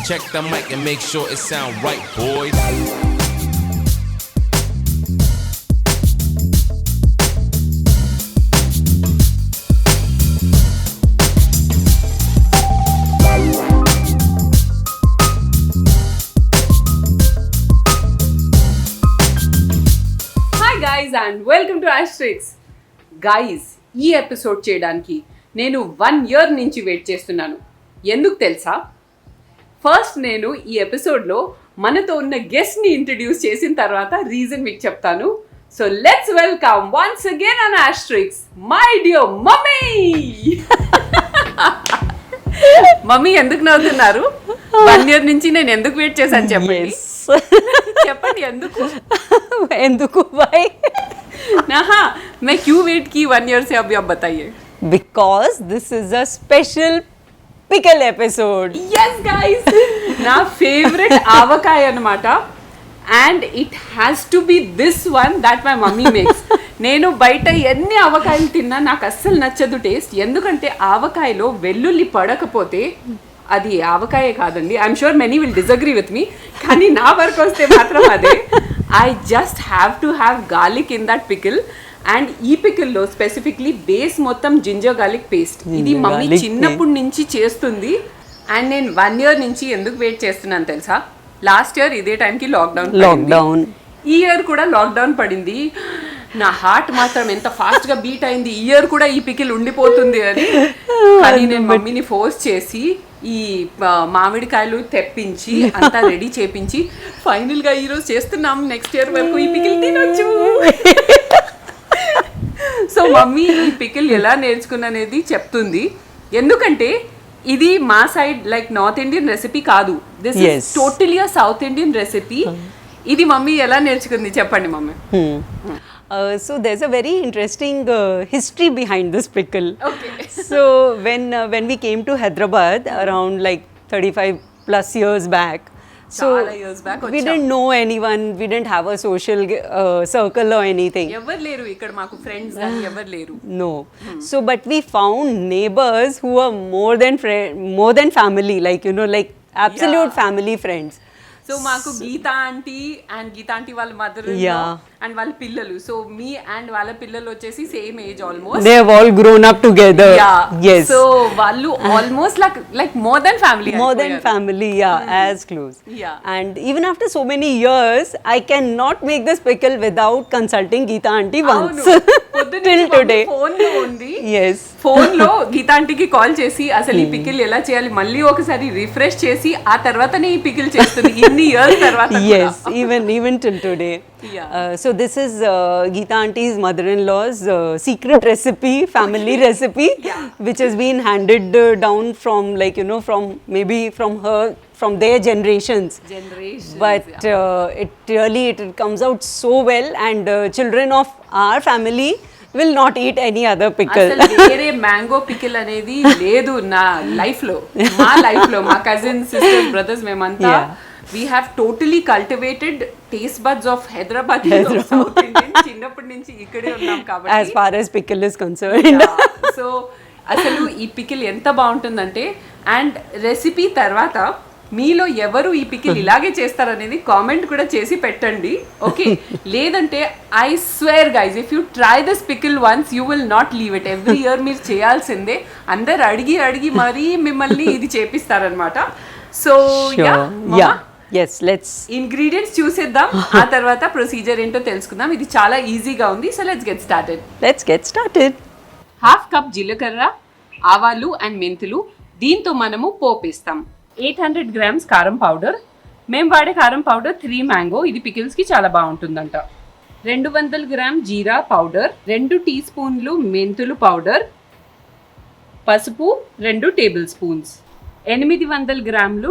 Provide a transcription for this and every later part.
Check the mic and make sure it sound right, boys. Hi guys and welcome to Ashtrixx. Guys, ఈ episode చేయడానికి నేను 1 year నుంచి wait చేస్తున్నాను. ఎందుకు తెలుసా? ఫస్ట్ నేను ఈ ఎపిసోడ్లో మనతో ఉన్న గెస్ట్ని ఇంట్రడ్యూస్ చేసిన తర్వాత రీజన్ మీకు చెప్తాను. So let's welcome once again on Ashtrixx my dear mummy. Mummy ఎందుకు నవ్వుతున్నారు? 1 year నుంచి నేను ఎందుకు వెయిట్ చేశాను చెప్పండి. చెప్పండి ఎందుకు भाई हाँ मैं क्यों वेट की 1 year से अभी आप बताइए. because this is a special pickle episode. Yes guys, నా ఫేవరెట్ ఆవకాయ అన్నమాట. And it has to be this one that my mummy makes. నేను బయట ఎన్ని ఆవకాయలు తిన్నా నాకు అస్సలు నచ్చదు టేస్ట్. ఎందుకంటే ఆవకాయలో వెల్లుల్లి పడకపోతే అది ఆవకాయే కాదండి. I'm sure many will disagree with me, కానీ నా వరకు వస్తే మాత్రం అదే. I just have to have garlic in that pickle. And ఈ పికిల్లో స్పెసిఫిక్లీ బేస్ మొత్తం జింజర్ గార్లిక్ పేస్ట్. ఇది మమ్మీ చిన్నప్పటి నుంచి చేస్తుంది. అండ్ నేను 1 year నుంచి ఎందుకు వెయిట్ చేస్తున్నాను తెలుసా? లాస్ట్ ఇయర్ ఇదే టైంకి లాక్డౌన్, ఈ ఇయర్ కూడా లాక్డౌన్ పడింది. నా హార్ట్ మాత్రం ఎంత ఫాస్ట్ గా బీట్ అయింది. ఈ ఇయర్ కూడా ఈ పికిల్ ఉండిపోతుంది అని. కానీ నేను మమ్మీని ఫోర్స్ చేసి ఈ మామిడికాయలు తెప్పించి అంతా రెడీ చేపించి ఫైనల్ గా ఈ రోజు చేస్తున్నాం. నెక్స్ట్ ఇయర్ వరకు ఈ పికిల్ తినొచ్చు. సో మమ్మీ ఈ పికిల్ ఎలా నేర్చుకున్నది చెప్తుంది. ఎందుకంటే ఇది మా side like North Indian recipe కాదు. This is totally a South Indian recipe. ఇది మమ్మీ ఎలా నేర్చుకుంది చెప్పండి mummy. So there's a very interesting history behind this pickle. Okay. So when we came to Hyderabad around like 35 plus years back, so we didn't know anyone, we didn't have a social circle or anything. ఎవరు లేరు ఇక్కడ మాకు friends కానీ ఎవరు లేరు. No. So but we found neighbors who were more than family, like you know, like absolute family friends. So మాకు Gita aunty వాళ్ళ mother and వాళ్ళ పిల్లలు. సో మీ అండ్ వాళ్ళ పిల్లలు వచ్చేసి same age almost. They have all grown up together. Yes. So వాళ్ళు almost like more than family. As close. And even after so many years, I cannot make this pickle without consulting Geeta aunty once. Till today. Phone లో ఉంది. Yes. Phone లో గీతా ఆంటీకి call చేసి అసలు ఈ pickle ఎలా చేయాలి మళ్ళీ ఒకసారి రిఫ్రెష్ చేసి ఆ తర్వాతనే ఈ పికిల్ చేస్తుంది. ఇన్ని ఇయర్స్ తర్వాత. Yes, even till today. So this is Geeta auntie's mother-in-law's secret recipe, family recipe, which has been handed down from like you know from their generations. But it comes out so well, and children of our family will not eat any other pickle. అసలు వేరే mango pickle అనేది లేదు నా life లో. మా cousins, sisters, brothers మేమంతా we have totally cultivated taste buds of Hyderabad, South Indian. చిన్నప్పటి నుంచి ఇక్కడే ఉన్నాం కాబట్టి as far as pickle is concerned. So అసలు ఈ పికిల్ ఎంత బాగుంటుందంటే, అండ్ రెసిపీ తర్వాత మీలో ఎవరు ఈ పికిల్ ఇలాగే చేస్తారనేది కామెంట్ కూడా చేసి పెట్టండి. ఓకే, లేదంటే I swear guys if you try this pickle once you will not leave it. Every year మీరు చేయాల్సిందే. అందరు అడిగి మరీ మిమ్మల్ని ఇది చేపిస్తారనమాట. సో yes, let's ఇంగ్రీడియంట్స్ చూసేద్దాం. ఆ తర్వాత ప్రొసీజర్ ఏంటో తెలుసుకుందాం. ఇది చాలా ఈజీగా ఉంది. So let's get started. 1/2 cup జీలకర్ర, ఆవాలు అండ్ మెంతులు. దీంతో మనము పోపేస్తాం. 800 grams కారం పౌడర్. మేము వాడే కారం పౌడర్ 3 మ్యాంగో. ఇది పికిల్స్ కి చాలా బాగుంటుందంట. 200 grams జీరా పౌడర్, 2 టీ స్పూన్లు మెంతులు పౌడర్, పసుపు 2 table spoons, 800 grams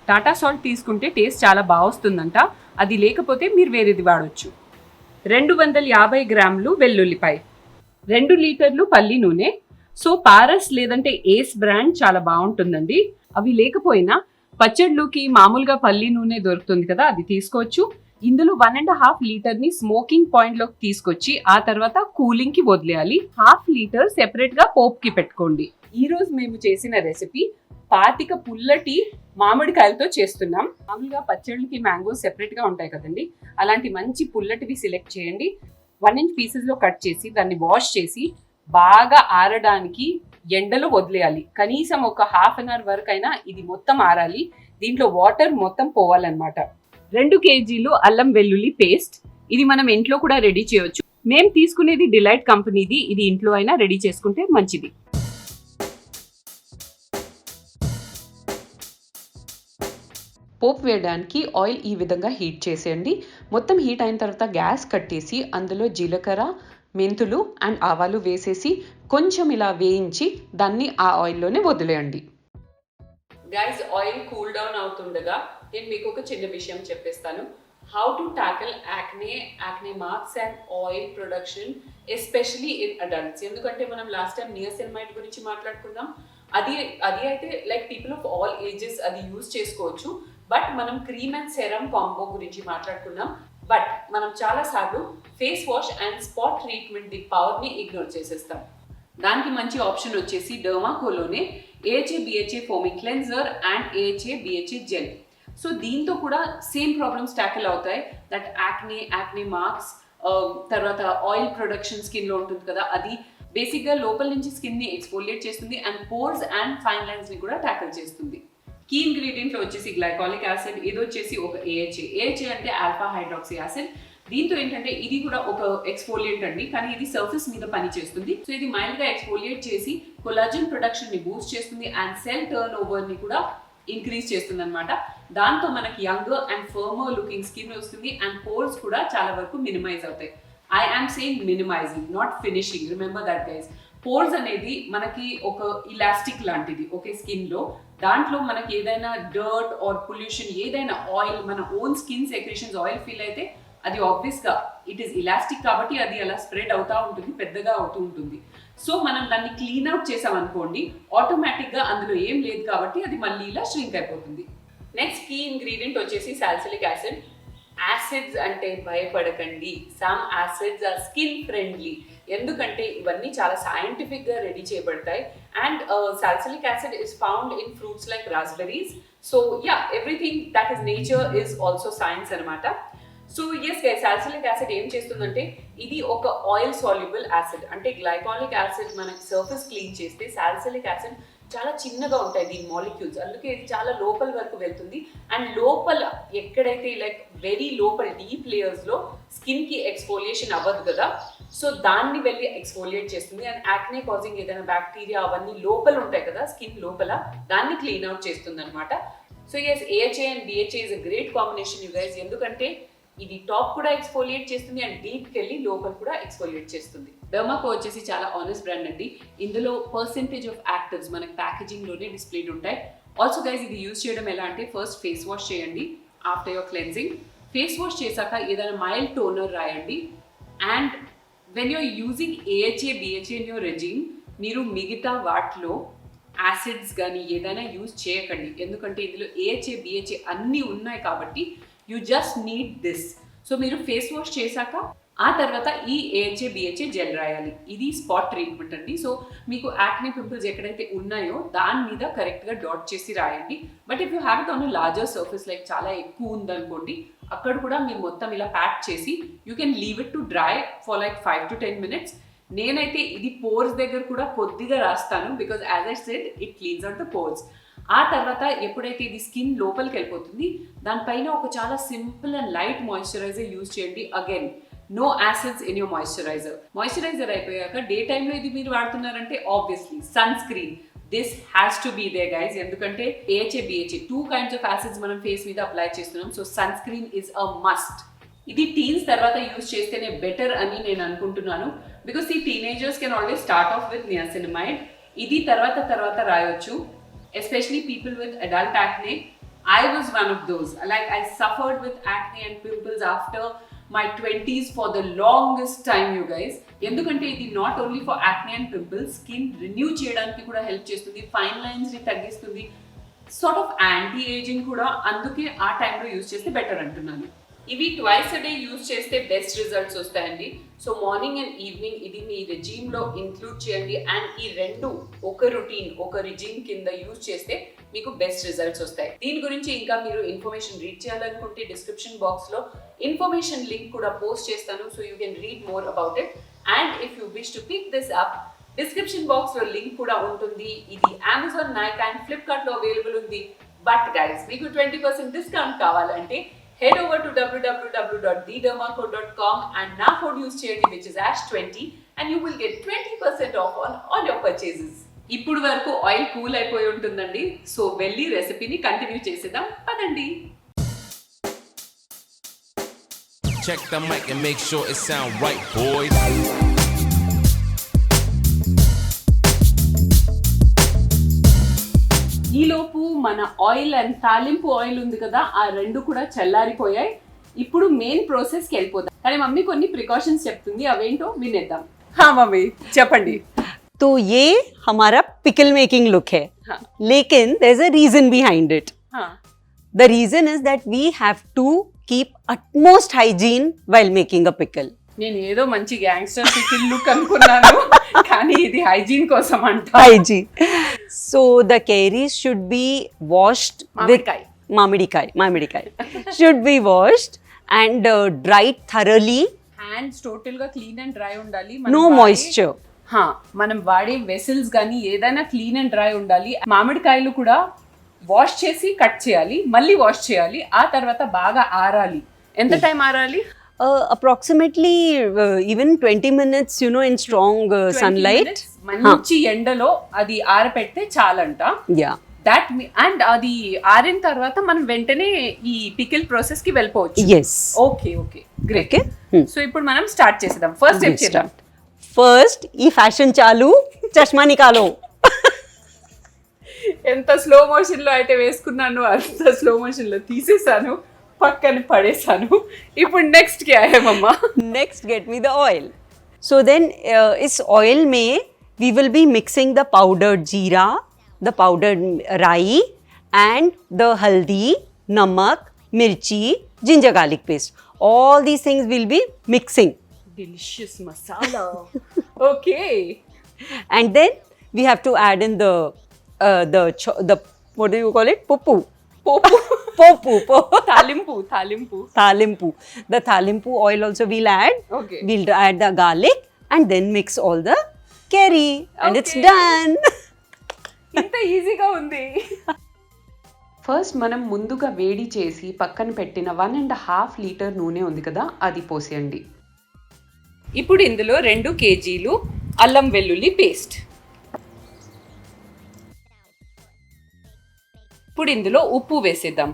Tata salt తీసుకుంటే టేస్ట్ చాలా బాగా వస్తుందంట. అది లేకపోతే మీరు వేరేది వాడవచ్చు. 250 grams వెల్లుల్లిపాయ, 2 లీటర్లు పల్లి నూనె. సో పారస్ లేదంటే ఏస్ బ్రాండ్ చాలా బాగుంటుందండి. అవి లేకపోయినా పచ్చళ్ళుకి మామూలుగా పల్లి నూనె దొరుకుతుంది కదా, అది తీసుకోవచ్చు. ఇందులో 1.5 లీటర్ ని స్మోకింగ్ పాయింట్ లోకి తీసుకొచ్చి ఆ తర్వాత కూలింగ్ కి వదిలేయాలి. 1/2 లీటర్ సెపరేట్ గా పోప్ కి పెట్టుకోండి. ఈ రోజు మేము చేసిన రెసిపీ 25 పుల్లటి మామిడికాయలతో చేస్తున్నాం. మామూలుగా పచ్చళ్ళకి మ్యాంగో సెపరేట్ గా ఉంటాయి కదండి, అలాంటి మంచి పుల్లటివి సెలెక్ట్ చేయండి. 1 inch పీసెస్ లో కట్ చేసి దాన్ని వాష్ చేసి బాగా ఆరడానికి ఎండలో వదిలేయాలి. కనీసం ఒక ½ an hour వరకు అయినా ఇది మొత్తం ఆరాలి. దీంట్లో వాటర్ మొత్తం పోవాలన్నమాట. 2 kg అల్లం వెల్లుల్లి పేస్ట్. ఇది మనం ఇంట్లో కూడా రెడీ చేయొచ్చు. మేము తీసుకునేది డిలైట్ కంపెనీది. ఇది ఇంట్లో అయినా రెడీ చేసుకుంటే మంచిది. పోపు వేయడానికి ఆయిల్ ఈ విధంగా హీట్ చేసేయండి. మొత్తం హీట్ అయిన తర్వాత గ్యాస్ కట్టేసి అందులో జీలకర్ర, మెంతులు అండ్ ఆవాలు వేసేసి కొంచెం ఇలా వేయించి దాన్ని ఆ ఆయిల్లోనే వదిలేయండి. గైస్, ఆయిల్ కూల్ డౌన్ అవుతుండగా నేను మీకు ఒక చిన్న విషయం చెప్పేస్తాను. How to tackle acne marks and oil production especially in adults. ఎందుకంటే మనం లాస్ట్ టైం నియాసినమైడ్ గురించి మాట్లాడుకుందాం. అది అయితే like people of all ages అది యూజ్ చేసుకోవచ్చు. బట్ మనం క్రీమ్ అండ్ సెరమ్ కాంబో గురించి మాట్లాడుకున్నాం. బట్ మనం చాలా సార్లు face wash and spot treatment the power ని ఇగ్నోర్ చేసేస్తాం. దానికి మంచి ఆప్షన్ వచ్చేసి డర్మాకోలోనే AHA BHA foaming cleanser and AHA BHA gel. So దీంతో కూడా సేమ్ ప్రాబ్లమ్స్ టాకిల్ అవుతాయి. దట్ యాక్నే మార్క్స్, తర్వాత ఆయిల్ ప్రొడక్షన్ స్కిన్ లో ఉంటుంది కదా, అది బేసిక్గా లోపల నుంచి స్కిన్ ని ఎక్స్ఫోలియేట్ చేస్తుంది and pores and fine lines ని కూడా టాకిల్ చేస్తుంది. కీ ఇంగ్రీడియంట్ లో వచ్చేసి గ్లైకాలిక్ యాసిడ్, ఇది వచ్చేసి ఒక AHA అంటే ఆల్ఫా హైడ్రాక్సీ యాసిడ్. దీంతో ఏంటంటే ఇది కూడా ఒక ఎక్స్ఫోలియేట్ అండి, కానీ ఇది సర్ఫేస్ మీద పని చేస్తుంది. సో ఇది మైల్డ్ గా ఎక్స్ఫోలియేట్ చేసి కొలాజన్ ప్రొడక్షన్ ని బూస్ట్ చేస్తుంది అండ్ సెల్ టర్న్ ఓవర్ ని కూడా ఇంక్రీజ్ చేస్తుంది అనమాట. దాంతో మనకి younger and firmer looking skin వస్తుంది అండ్ పోర్స్ కూడా చాలా వరకు మినిమైజ్ అవుతాయి. I am saying minimizing, not finishing. Remember that guys. Pores అనేది మనకి ఒక ఇలాస్టిక్ లాంటిది ఓకే స్కిన్ లో. దాంట్లో మనకి ఏదైనా డర్ట్ ఆర్ పొల్యూషన్, ఏదైనా ఆయిల్, మన own skin secretions oil feel అయితే అది ఆబ్వియస్ గా ఇట్ ఈస్ ఇలాస్టిక్ కాబట్టి అది అలా స్ప్రెడ్ అవుతా ఉంటుంది, పెద్దగా అవుతూ ఉంటుంది. సో మనం దాన్ని క్లీన్ అవుట్ చేసాం అనుకోండి, ఆటోమేటిక్ గా అందులో ఏం లేదు కాబట్టి అది మళ్ళీ ఇలా ష్రింక్ అయిపోతుంది. నెక్స్ట్ కీ ఇంగ్రీడియంట్ వచ్చేసి సాలిసిలిక్ యాసిడ్. యాసిడ్స్ అంటే భయపడకండి, some acids are skin friendly. ఎందుకంటే ఇవన్నీ చాలా సైంటిఫిక్ గా రెడీ చేయబడతాయి. And salicylic acid is found in fruits like raspberries. So yeah, everything that is nature is also science అనమాట. So yes guys, salicylic acid ఏం చేస్తుందంటే ఇది ఒక ఆయిల్ సాల్యుబుల్ యాసిడ్. అంటే గ్లైకాలిక్ యాసిడ్ మనకి సర్ఫేస్ క్లీన్ చేస్తే salicylic acid చాలా చిన్నగా ఉంటాయి దీని మాలిక్యూల్స్, అందుకే ఇది చాలా లోపల వరకు వెళ్తుంది. అండ్ లోపల ఎక్కడైతే లైక్ వెరీ లోపల డీప్ లేయర్స్ లో స్కిన్ కి ఎక్స్ఫోలియేషన్ అవ్వదు కదా, సో దాన్ని వెళ్ళి ఎక్స్ఫోలియేట్ చేస్తుంది. అండ్ యాక్నే కాజింగ్ ఏదైనా బ్యాక్టీరియా అవన్నీ లోపల ఉంటాయి కదా స్కిన్ లోపల, దాన్ని క్లీన్ అవుట్ చేస్తుంది అనమాట. So yes, AHA and BHA is a great combination you guys. ఎందుకంటే ఇది టాప్ కూడా ఎక్స్ఫోలియేట్ చేస్తుంది అండ్ డీప్కి వెళ్ళి లోపల కూడా ఎక్స్ఫోలియేట్ చేస్తుంది. డర్మాకో వచ్చేసి చాలా ఆనెస్ట్ బ్రాండ్ అండి. ఇందులో పర్సెంటేజ్ ఆఫ్ యాక్టివ్స్ మనకి ప్యాకేజింగ్ లోనే డిస్ప్లేడ్ ఉంటాయి. ఆల్సో గైస్, ఇది యూజ్ చేయడం ఎలా అంటే ఫస్ట్ ఫేస్ వాష్ చేయండి after your cleansing. Face wash చేశాక ఏదైనా మైల్డ్ టోనర్ రాయండి. And when you're using AHA BHA in your regime, మీరు మిగతా వాటిలో యాసిడ్స్ కానీ ఏదైనా యూజ్ చేయకండి. ఎందుకంటే ఇందులో AHA BHA అన్నీ ఉన్నాయి కాబట్టి you just need this. So మీరు ఫేస్ వాష్ చేశాక ఆ తర్వాత ఈ AHA BHA జెల్ రాయాలి. ఇది స్పాట్ ట్రీట్మెంట్ అండి. సో మీకు యాక్నే పింపుల్స్ ఎక్కడైతే ఉన్నాయో దాని మీద కరెక్ట్గా డాట్ చేసి రాయండి. But if you have it on larger surface, like చాలా ఎక్కువ ఉందనుకోండి, అక్కడ కూడా మీరు మొత్తం ఇలా ప్యాక్ చేసి you can leave it to dry for like 5 to 10 minutes. నేనైతే ఇది పోర్స్ దగ్గర కూడా కొద్దిగా రాస్తాను, because as I said it cleans out the pores. ఆ తర్వాత ఎప్పుడైతే ఇది స్కిన్ లోపలికి వెళ్ళిపోతుంది, దానిపైన ఒక చాలా simple and light moisturiser use చేయండి. Again, no acids in your moisturiser. Moisturiser అయిపోయాక డే టైంలో ఇది మీరు వాడుతున్నారంటే obviously sunscreen, this has to be there guys. ఎందుకంటే AHA BHA 2 kinds of acids మనం ఫేస్ మీద అప్లై చేస్తున్నాం. So sunscreen is a must. ఇది teens తర్వాత యూజ్ చేస్తేనే బెటర్ అని నేను అనుకుంటున్నాను, బికాస్ ఈ teenagers can always start off with niacinamide. ఇది తర్వాత రాయొచ్చు. Especially people with adult acne. I was one of those. Like I suffered with acne and pimples after my 20s for the longest time, you guys. ఎందుకంటే ఇది not only for acne and pimples, skin renew చేయడానికి కూడా help చేస్తుంది, fine lines ని తగ్గిస్తుంది, sort of anti ageing కూడా. అందుకే ఆ టైంలో యూజ్ చేస్తే బెటర్ అంటున్నాను. ఇవి ట్వైస్ అ డే యూజ్ చేస్తే బెస్ట్ రిజల్ట్స్ వస్తాయండి. సో మార్నింగ్ అండ్ ఈవినింగ్ ఇది మీ రెజీమ్లో ఇంక్లూడ్ చేయండి. అండ్ ఈ రెండు ఒక రొటీన్, ఒక రెజీమ్ కింద యూజ్ చేస్తే మీకు బెస్ట్ రిజల్ట్స్ వస్తాయి. దీని గురించి ఇంకా మీరు ఇన్ఫర్మేషన్ రీడ్ చేయాలనుకుంటే డిస్క్రిప్షన్ బాక్స్లో ఇన్ఫర్మేషన్ లింక్ కూడా పోస్ట్ చేస్తాను. So you can read more about it. And if you wish to pick this up, description బాక్స్లో లింక్ కూడా ఉంటుంది. ఇది అమెజాన్, నైకా అండ్ ఫ్లిప్కార్ట్లో అవైలబుల్ ఉంది. బట్ గైస్, మీకు 20% డిస్కౌంట్ కావాలంటే head over to www.thedermaco.com and నా code use చేయండి, which is ash20, and you will get 20% off on all your purchases. ఇప్పుడు వరకు ఆయిల్ కూల్ అయిపోయి ఉంటుందండి. సో వెళ్ళి రెసిపీని కంటిన్యూ చేసేద్దాం పదండి. Check the mic and make sure it sound right, boys. ఈలోపు మన ఆయిల్ అండ్ తాలింపు ఆయిల్ ఉంది కదా, ఆ రెండు కూడా చల్లారిపోయాయి. ఇప్పుడు మెయిన్ ప్రాసెస్కి వెళ్ళిపోదాం. కానీ మమ్మీ కొన్ని ప్రికాషన్స్ చెప్తుంది, అవేంటో వినేద్దాం. మమ్మీ చెప్పండి. तो ये हमारा पिकल मेकिंग लुक है, लेकिन there is a reason behind it. The reason is that we have to keep utmost hygiene while making a pickle. నేను ఏదో మంచి గ్యాంగ్స్టర్ పికిల్ లుక్ అనుకున్నాను, కానీ ఇది హైజీన్ కోసం అంట. Hygiene. So the carrots should be washed with మామిడికాయ should be washed and dried thoroughly. Hands total గా క్లీన్ అండ్ డ్రై ఉండాలి. No moisture. మనం వాడే వెసిల్స్ కానీ ఏదైనా క్లీన్ అండ్ డ్రై ఉండాలి. మామిడికాయలు కూడా వాష్ చేసి కట్ చేయాలి, మళ్ళీ వాష్ చేయాలి, ఆ తర్వాత బాగా ఆరాలి. ఎంత time ఆరాలి? Approximately even 20 minutes, you know, in strong sunlight. మంచి ఎండలో అది ఆరపెడితే చాలంట. Yeah. అండ్ అది ఆరిన తర్వాత మనం వెంటనే ఈ పికిల్ ప్రాసెస్ కి వెళ్ళిపోవచ్చు. Yes. Okay great. సో ఇప్పుడు మనం స్టార్ట్ చేసేద్దాం. ఫస్ట్ స్టెప్ చేద్దాం. ఫస్ట్ ఈ ఫ్యాషన్ చాలు, చష్మా నికాలో. ఎంత స్లో మోషన్ లో అయితే వేసుకున్నాను, అంత స్లో మోషన్ లో తీసేసాను, పక్కన పడేసాను. ఇప్పుడు నెక్స్ట్ क्या है मम्मा? Next get me the oil. So then इस oil में we will be mixing the powdered jeera, the powdered राई and the haldi, namak, mirchi, ginger garlic paste. All these things will be mixing. Delicious masala. Okay. And then we have to add in the what do you call it? Popu. Thalimpu. The thalimpu oil also we'll add. Okay. We'll add the garlic and then mix all the curry and it's done. ఇంత ఈజీగా ఉంది. First మనం ముందుగా వేడి చేసి పక్కన పెట్టిన 1.5 litre నూనె ఉంది కదా, అది పోసేయండి. ఇప్పుడు ఇందులో 2 కేజీలు అల్లం వెల్లుల్లి పేస్ట్. ఇప్పుడు ఇందులో ఉప్పు వేసేద్దాం.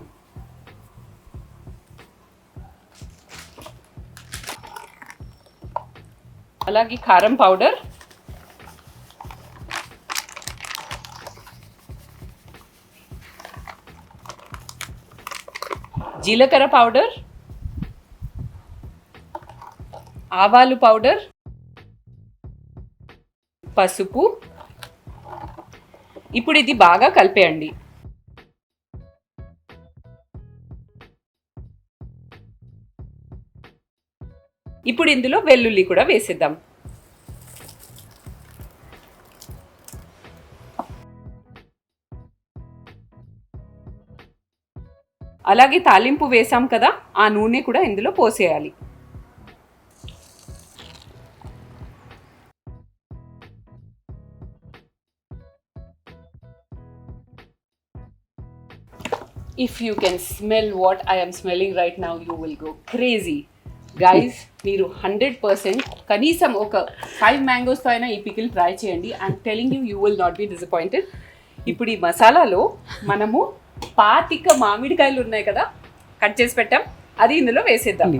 అలాగే కారం పౌడర్, జీలకర్ర పౌడర్, ఆవాలు పౌడర్, పసుపు. ఇప్పుడు ఇది బాగా కలిపేయండి. ఇప్పుడు ఇందులో వెల్లుల్లి కూడా వేసేద్దాం. అలాగే తాలింపు వేసాం కదా, ఆ నూనె కూడా ఇందులో పోసేయాలి. If you can smell what I am smelling right now, you will go crazy. Guys, మీరు 100% కనీసం ఒక 5 మ్యాంగోస్తో అయినా ఈ పికిల్ ట్రై చేయండి. I'm telling you will not be disappointed. ఇప్పుడు ఈ మసాలాలో మనము 25 మామిడికాయలు ఉన్నాయి కదా, కట్ చేసి పెట్టాం, అది ఇందులో వేసేద్దాం.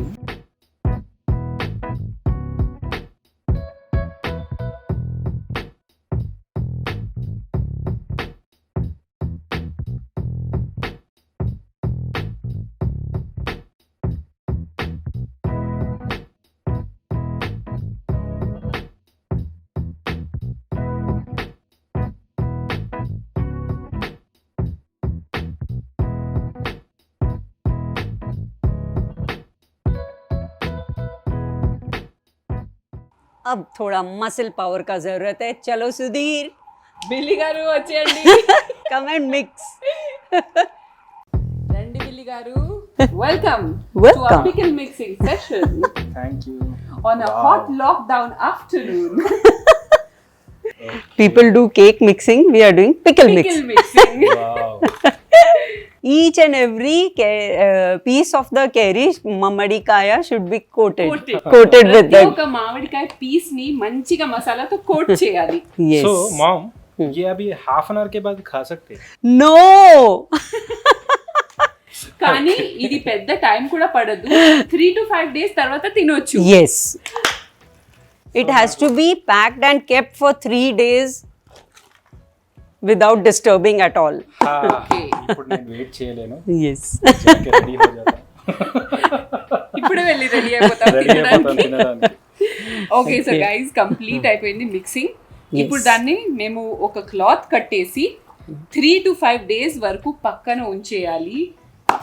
अब थोड़ा मसल पावर का जरूरत है. चलो सुधीर, బిల్లి గారు వచ్చేయండి. come and mix. రండి బిల్లి గారు. Welcome to Welcome. our pickle mixing session Thank you. on a hot lockdown afternoon. People do cake mixing, we are doing pickle mix. Pickle mixing. Wow. Each and every piece of the curry mamadikaya should be coated with ప్రతి the ఒక్క మామిడికాయ piece ని మంచిగా మసాలాతో coat చేయాలి. yes. So mom, ये अभी half an hour के बाद खा सकते हैं? No. కానీ ఇది పెద్ద టైం కూడా పడదు. 3 to 5 days తర్వాత తినొచ్చు. Yes. It has to be packed and kept for 3 days without disturbing at all. हाँ, Okay. ఇప్పుడు నేను వెయిట్ చేయలేను. Yes. जाके రెడీ हो जाता. ఇప్పుడే వెళ్ళి రెడీ అయిపోతాం రెడీ అయిపోతాను తినడానికి. ఓకే సో గైస్ కంప్లీట్ అయిపోయింది మిక్సింగ్. ఇప్పుడు దాన్ని మేము ఒక క్లాత్ కట్టేసి 3 to 5 days వరకు పక్కన ఉంచేయాలి.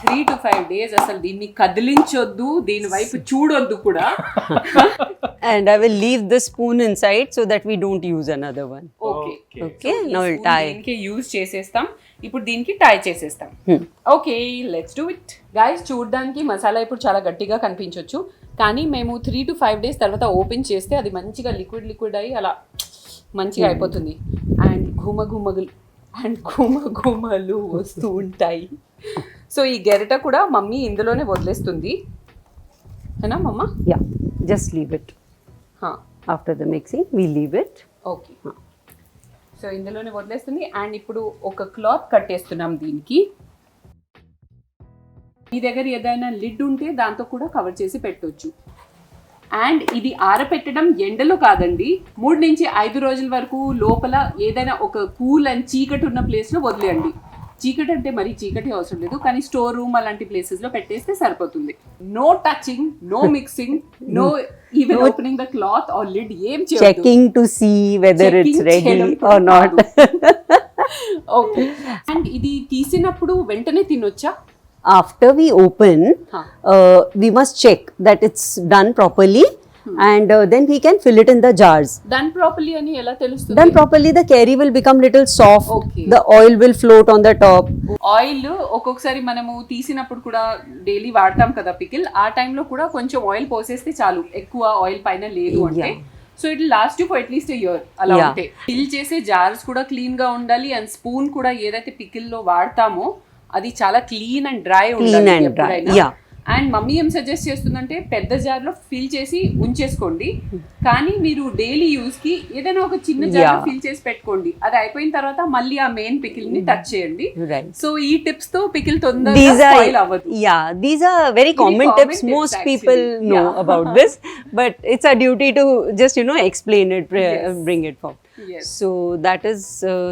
3 to 5 days అసలు దీన్ని కదిలించొద్దు, దీని వైపు చూడొద్దు కూడా. And I will leave the spoon inside so that we don't use another one. Okay Okay, now we'll tie. దీనికి యూజ్ చేసేస్తాం. ఇప్పుడు దీనికి టై చేసేస్తాం. Okay let's do it. Guys చూడడానికి మసాలా ఇప్పుడు చాలా గట్టిగా కనిపించవచ్చు, కానీ మేము 3 to 5 days తర్వాత ఓపెన్ చేస్తే అది మంచిగా లిక్విడ్ అయ్యి అలా మంచిగా అయిపోతుంది. అండ్ ఘుమఘుమలు వస్తూ ఉంటాయి. సో ఈ గెరట కూడా మమ్మీ ఇందులోనే వదిలేస్తుంది, ఏనా మమ్మ? Yeah, just leave it. After the mixing, we leave it. Okay so ఇందులోనే వదిలేస్తుంది. అండ్ ఇప్పుడు ఒక క్లాత్ కట్టేస్తున్నాం దీనికి. మీ దగ్గర ఏదైనా లిడ్ ఉంటే దాంతో కూడా కవర్ చేసి పెట్టొచ్చు. అండ్ ఇది ఆరపెట్టడం ఎండలో కాదండి, 3 నుంచి 5 రోజుల వరకు లోపల ఏదైనా ఒక కూల్ అండ్ చీకటి ఉన్న ప్లేస్లో వదిలేయండి. చీకటి అంటే మరీ చీకటి అవసరం లేదు, కానీ స్టోర్ రూమ్ అలాంటి ప్లేసెస్లో పెట్టేస్తే సరిపోతుంది. No touching, no mixing, no even opening the cloth or lid, ఏం చేయొద్దు. Checking to see whether it's ready or not. Okay and ఇది తీసినప్పుడు వెంటనే తినొచ్చా? After we open, we must check that it's done properly, and then we can fill it in the jars. Done properly అని ఎలా తెలుస్తుంది? Done properly, the curry will become little soft. Okay. The oil will float on the top. Oil ఒక్కొక్కసారి మనము తీసినప్పుడు కూడా daily వాడతాం కదా pickle, ఆ టైంలో కూడా కొంచెం ఆయిల్ పోసేస్తే చాలు, ఎక్కువ ఆయిల్ పైన లేదు అంటే. So it last you for at least a year అలా ఉంటే. ఫిల్ చేసే జార్స్ కూడా క్లీన్ గా ఉండాలి. అండ్ స్పూన్ కూడా ఏదైతే పికిల్ లో వాడతామో అది చాలా క్లీన్ అండ్ డ్రై ఉండాలి ఎప్పుడైనా. అండ్ మమ్మీ ఏం సజెస్ట్ చేస్తుందంటే పెద్ద జార్లో ఫిల్ చేసి ఉంచేసుకోండి, కానీ మీరు డైలీ యూస్ కి ఏదైనా ఒక చిన్న జార్ ఫిల్ చేసి పెట్టుకోండి. అది అయిపోయిన తర్వాత మళ్ళీ ఆ మెయిన్ పికిల్ ని టచ్ చేయండి. సో ఈ టిప్స్ తో పికిల్ తొందరగా స్పాయిల్ అవ్వదు. Yeah, these are very common tips. Most people know about this, but it's a duty to just explain it, bring it forward. Yes. So that is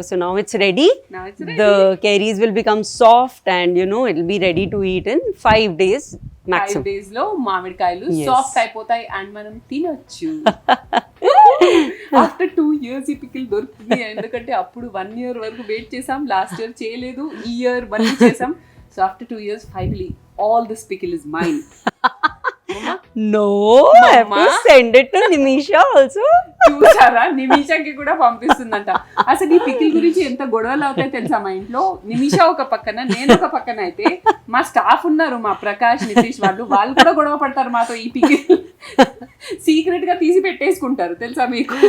so now it's ready. Now it's ready. The curries will become soft, and it'll be ready to eat in 5 days maximum. 5 days లో మామిడికాయలు soft అయిపోతాయి and మనం తినొచ్చు. After 2 years ఈ pickle దొరుకుతుంది, ఎందుకంటే అప్పుడు 1 year వరకు వెయిట్ చేసాం, లాస్ట్ ఇయర్ చేయలేదు, ఈ ఇయర్ మళ్ళీ చేసాం. So after 2 years finally all this pickle is mine. No, I have to send it to Nimisha also. చూసారా, నిమిషాకి కూడా పంపిస్తుందంట. అసలు ఈ పికిల్ గురించి ఎంత గొడవలు అవుతాయి తెలుసా మా ఇంట్లో. నిమిషా ఒక పక్కన, నేను ఒక పక్కన అయితే మా స్టాఫ్ ఉన్నారు, మా ప్రకాష్, నితీష్, వాళ్ళు కూడా గొడవ పడతారు మాతో. ఈ పికిల్ సీక్రెట్ గా తీసి పెట్టేసుకుంటారు తెలుసా మీకు.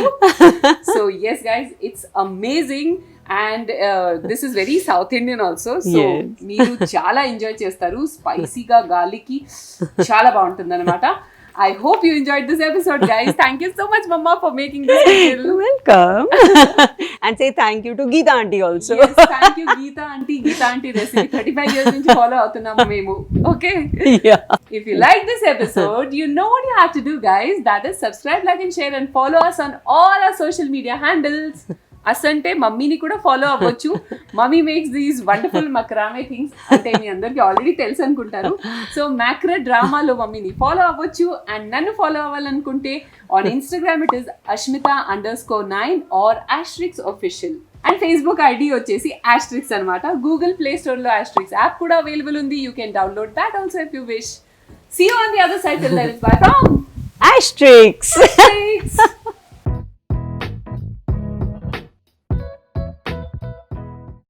So yes guys, it's amazing. And this is very South Indian also. So మీరు చాలా ఎంజాయ్ చేస్తారు. స్పైసీగా గాలికి చాలా బాగుంటుంది అనమాట. I hope you enjoyed this episode, guys. Thank you so much, Mama, for making this video. Welcome. And say thank you to Geeta auntie also. Yes, thank you, Geeta auntie. Geeta auntie recipe 35 years nunchi follow avutunnam memu. Okay? Yeah. If you like this episode, you know what you have to do, guys. That is subscribe, like and share and follow us on all our social media handles. అసంటే మమ్మీని కూడా follow అవ్వచ్చు. Mummy makes these wonderful macrame things, అంటే మీ అందరికి already తెలుసు అనుకుంటారు. So మ్యాక్రా డ్రామాలో మమ్మీని ఫాలో అవ్వచ్చు. అండ్ నన్ను ఫాలో అవ్వాలనుకుంటే on Instagram it is ashmita_9 or Ashtrixx official. And Facebook ID వచ్చేసి Ashtrixx అనమాట. గూగుల్ ప్లే స్టోర్లో Ashtrixx యాప్ కూడా అవైలబుల్ ఉంది. You can download that also if you wish. See you on the other side. Till then, it's bye from Ashtrixx. Ashtrixx.